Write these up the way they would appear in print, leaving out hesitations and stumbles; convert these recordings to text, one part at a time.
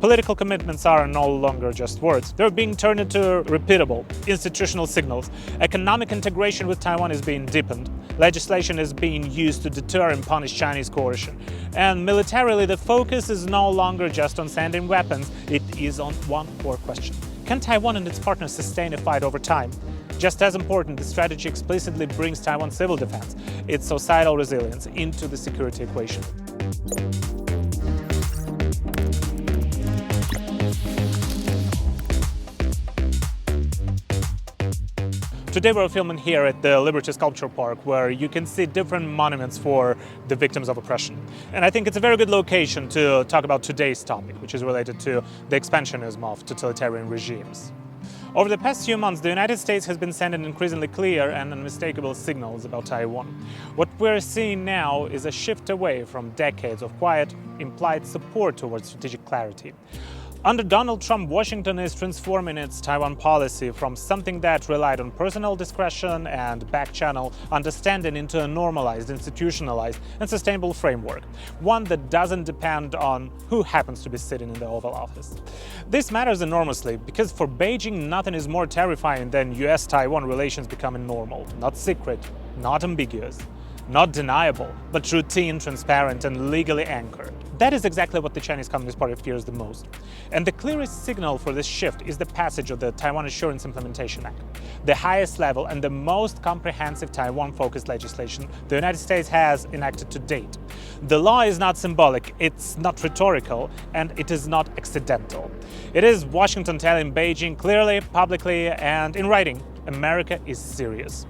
Political commitments are no longer just words. They're being turned into repeatable, institutional signals. Economic integration with Taiwan is being deepened. Legislation is being used to deter and punish Chinese coercion. And militarily, the focus is no longer just on sending weapons, it is on one core question. Can Taiwan and its partners sustain a fight over time? Just as important, the strategy explicitly brings Taiwan's civil defense, its societal resilience, into the security equation. Today we're filming here at the Liberty Sculpture Park, where you can see different monuments for the victims of oppression. And I think it's a very good location to talk about today's topic, which is related to the expansionism of totalitarian regimes. Over the past few months, the United States has been sending increasingly clear and unmistakable signals about Taiwan. What we're seeing now is a shift away from decades of quiet, implied support towards strategic clarity. Under Donald Trump, Washington is transforming its Taiwan policy from something that relied on personal discretion and back-channel understanding into a normalized, institutionalized, and sustainable framework, one that doesn't depend on who happens to be sitting in the Oval Office. This matters enormously because for Beijing, nothing is more terrifying than US-Taiwan relations becoming normal, not secret, not ambiguous, not deniable, but routine, transparent, and legally anchored. That is exactly what the Chinese Communist Party fears the most. And the clearest signal for this shift is the passage of the Taiwan Assurance Implementation Act, the highest level and the most comprehensive Taiwan-focused legislation the United States has enacted to date. The law is not symbolic, it's not rhetorical, and it is not accidental. It is Washington telling Beijing clearly, publicly, and in writing, America is serious.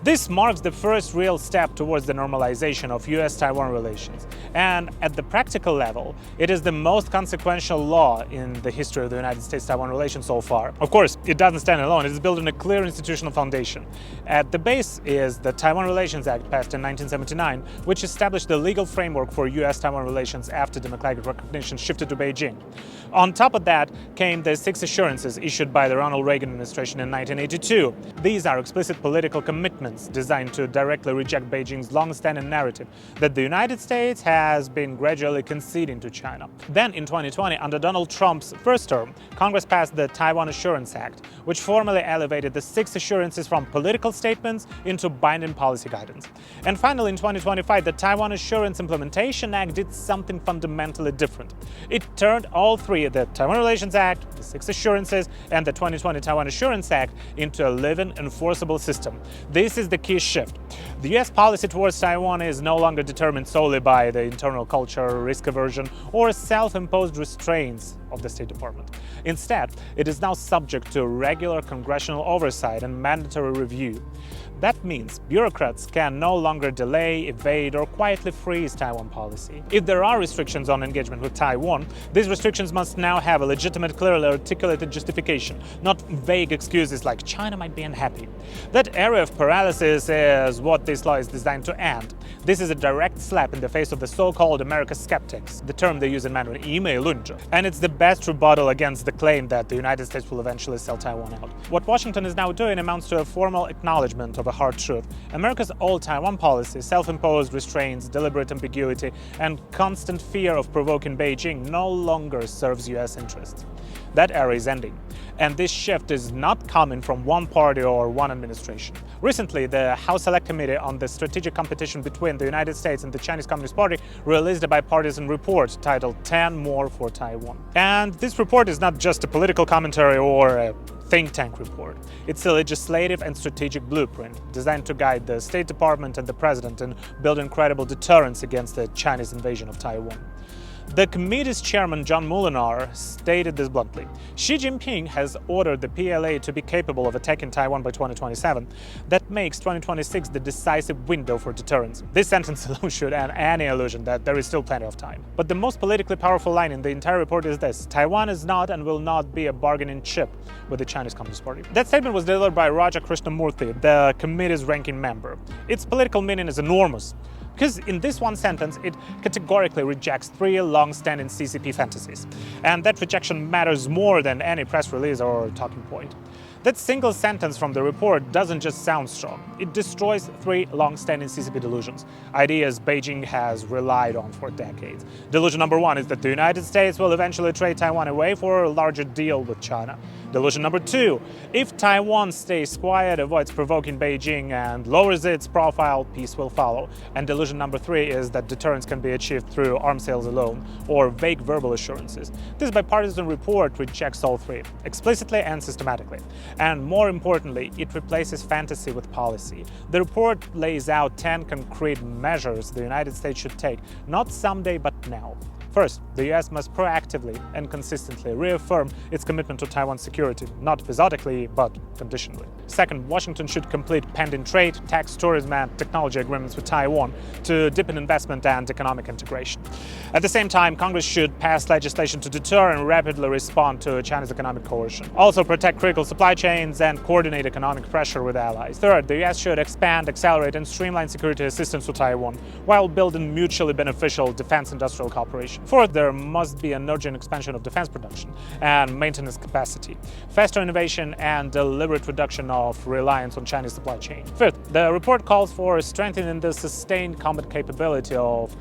This marks the first real step towards the normalization of US-Taiwan relations. And at the practical level, it is the most consequential law in the history of the United States-Taiwan relations so far. Of course, it doesn't stand alone, it is built on a clear institutional foundation. At the base is the Taiwan Relations Act passed in 1979, which established the legal framework for US-Taiwan relations after democratic recognition shifted to Beijing. On top of that came the 6 assurances issued by the Ronald Reagan administration in 1982. These are explicit political commitments designed to directly reject Beijing's long-standing narrative that the United States has been gradually conceding to China. Then in 2020, under Donald Trump's first term, Congress passed the Taiwan Assurance Act, which formally elevated the 6 assurances from political statements into binding policy guidance. And finally, in 2025, the Taiwan Assurance Implementation Act did something fundamentally different. It turned all 3, the Taiwan Relations Act, the 6 assurances, and the 2020 Taiwan Assurance Act, into a living, enforceable system. This is the key shift. The US policy towards Taiwan is no longer determined solely by the internal culture, risk aversion, or self-imposed restraints of the State Department. Instead, it is now subject to regular congressional oversight and mandatory review. That means bureaucrats can no longer delay, evade, or quietly freeze Taiwan policy. If there are restrictions on engagement with Taiwan, these restrictions must now have a legitimate, clearly articulated justification, not vague excuses like China might be unhappy. That area of paralysis is what this law is designed to end. This is a direct slap in the face of the so-called America skeptics, the term they use in Mandarin, and it's the best rebuttal against the claim that the United States will eventually sell Taiwan out. What Washington is now doing amounts to a formal acknowledgement of a hard truth. America's old Taiwan policy, self-imposed restraints, deliberate ambiguity, and constant fear of provoking Beijing no longer serves US interests. That era is ending. And this shift is not coming from one party or one administration. Recently, the House Select Committee on the Strategic Competition between the United States and the Chinese Communist Party released a bipartisan report titled 10 More for Taiwan. And this report is not just a political commentary or a think tank report. It's a legislative and strategic blueprint designed to guide the State Department and the President in building credible deterrence against the Chinese invasion of Taiwan. The committee's chairman, John Mulinar, stated this bluntly. Xi Jinping has ordered the PLA to be capable of attacking Taiwan by 2027. That makes 2026 the decisive window for deterrence. This sentence alone should end any illusion that there is still plenty of time. But the most politically powerful line in the entire report is this: Taiwan is not and will not be a bargaining chip with the Chinese Communist Party. That statement was delivered by Raja Krishnamurthy, the committee's ranking member. Its political meaning is enormous, because in this one sentence, it categorically rejects 3 long-standing CCP fantasies. And that rejection matters more than any press release or talking point. That single sentence from the report doesn't just sound strong. It destroys three long-standing CCP delusions, ideas Beijing has relied on for decades. Delusion number one is that the United States will eventually trade Taiwan away for a larger deal with China. Delusion number two, if Taiwan stays quiet, avoids provoking Beijing, and lowers its profile, peace will follow. And delusion number three is that deterrence can be achieved through arms sales alone, or vague verbal assurances. This bipartisan report rejects all three, explicitly and systematically. And more importantly, it replaces fantasy with policy. The report lays out 10 concrete measures the United States should take, not someday but now. First, the US must proactively and consistently reaffirm its commitment to Taiwan's security, not episodically, but conditionally. Second, Washington should complete pending trade, tax, tourism, and technology agreements with Taiwan to deepen investment and economic integration. At the same time, Congress should pass legislation to deter and rapidly respond to China's economic coercion. Also, protect critical supply chains and coordinate economic pressure with allies. Third, the US should expand, accelerate, and streamline security assistance to Taiwan while building mutually beneficial defense industrial cooperation. Fourth, there must be an urgent expansion of defense production and maintenance capacity, faster innovation, and deliberate reduction of reliance on Chinese supply chain. Fifth, the report calls for strengthening the sustained combat capability of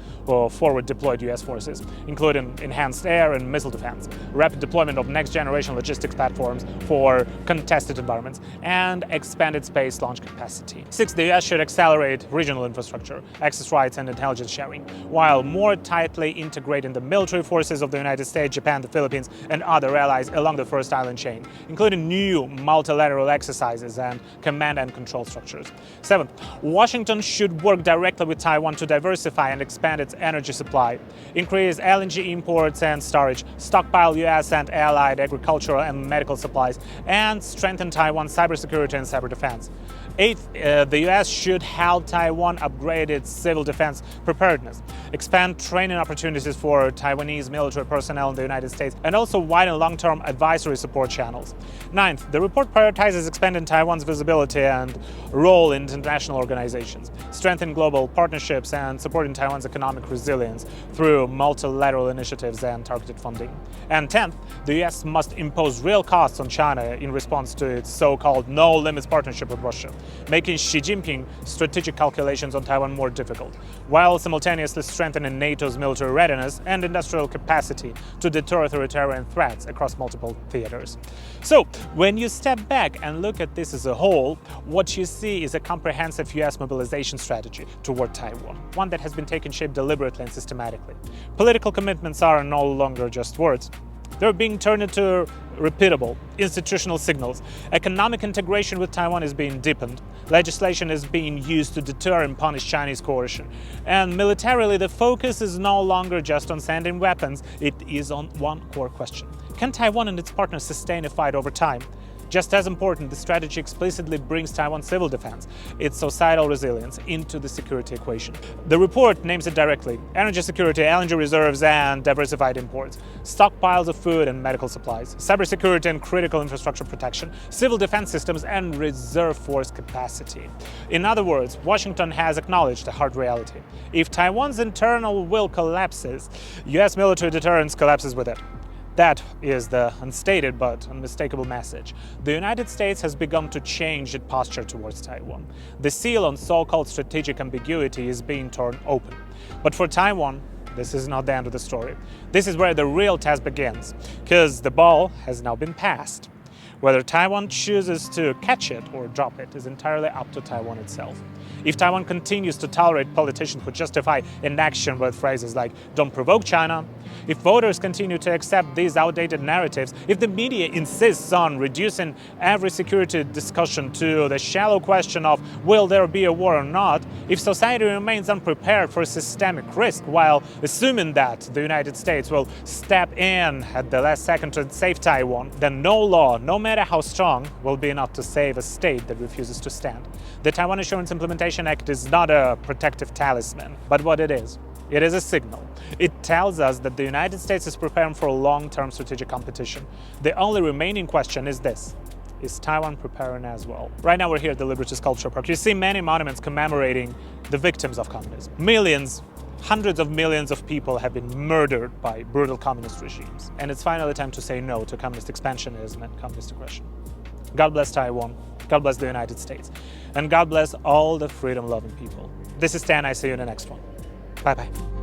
forward deployed US forces, including enhanced air and missile defense, rapid deployment of next-generation logistics platforms for contested environments, and expanded space launch capacity. Sixth, the US should accelerate regional infrastructure, access rights, and intelligence sharing, while more tightly integrating the military forces of the United States, Japan, the Philippines, and other allies along the first island chain, including new multilateral exercises and command and control structures. Seventh, Washington should work directly with Taiwan to diversify and expand its energy supply, increase LNG imports and storage, stockpile US and allied agricultural and medical supplies, and strengthen Taiwan's cybersecurity and cyber defense. Eighth, the US should help Taiwan upgrade its civil defense preparedness, expand training opportunities for Taiwanese military personnel in the United States, and also widen long-term advisory support channels. Ninth, the report prioritizes expanding Taiwan's visibility and role in international organizations, strengthening global partnerships, and supporting Taiwan's economic resilience through multilateral initiatives and targeted funding. And 10th, the US must impose real costs on China in response to its so-called no-limits partnership with Russia, making Xi Jinping strategic calculations on Taiwan more difficult, while simultaneously strengthening NATO's military readiness and industrial capacity to deter authoritarian threats across multiple theaters. So, when you step back and look at this as a whole, what you see is a comprehensive US mobilization strategy toward Taiwan, one that has been taking shape deliberately and systematically. Political commitments are no longer just words. They're being turned into repeatable institutional signals. Economic integration with Taiwan is being deepened. Legislation is being used to deter and punish Chinese coercion. And militarily, the focus is no longer just on sending weapons. It is on one core question. Can Taiwan and its partners sustain a fight over time? Just as important, the strategy explicitly brings Taiwan's civil defense, its societal resilience, into the security equation. The report names it directly: energy security, LNG reserves, and diversified imports, stockpiles of food and medical supplies, cybersecurity and critical infrastructure protection, civil defense systems, and reserve force capacity. In other words, Washington has acknowledged a hard reality. If Taiwan's internal will collapses, US military deterrence collapses with it. That is the unstated but unmistakable message. The United States has begun to change its posture towards Taiwan. The seal on so-called strategic ambiguity is being torn open. But for Taiwan, this is not the end of the story. This is where the real test begins, because the ball has now been passed. Whether Taiwan chooses to catch it or drop it is entirely up to Taiwan itself. If Taiwan continues to tolerate politicians who justify inaction with phrases like "don't provoke China," if voters continue to accept these outdated narratives, if the media insists on reducing every security discussion to the shallow question of will there be a war or not, if society remains unprepared for systemic risk while assuming that the United States will step in at the last second to save Taiwan, then no law, no matter how strong, will be enough to save a state that refuses to stand. The Taiwan Assurance Implementation Act is not a protective talisman, but what it is a signal. It tells us that the United States is preparing for a long-term strategic competition. The only remaining question is this: is Taiwan preparing as well? Right now we're here at the Liberty Sculpture Park. You see many monuments commemorating the victims of communism. Millions, hundreds of millions of people have been murdered by brutal communist regimes. And it's finally time to say no to communist expansionism and communist aggression. God bless Taiwan. God bless the United States. And God bless all the freedom-loving people. This is Stan. I see you in the next one. Bye-bye.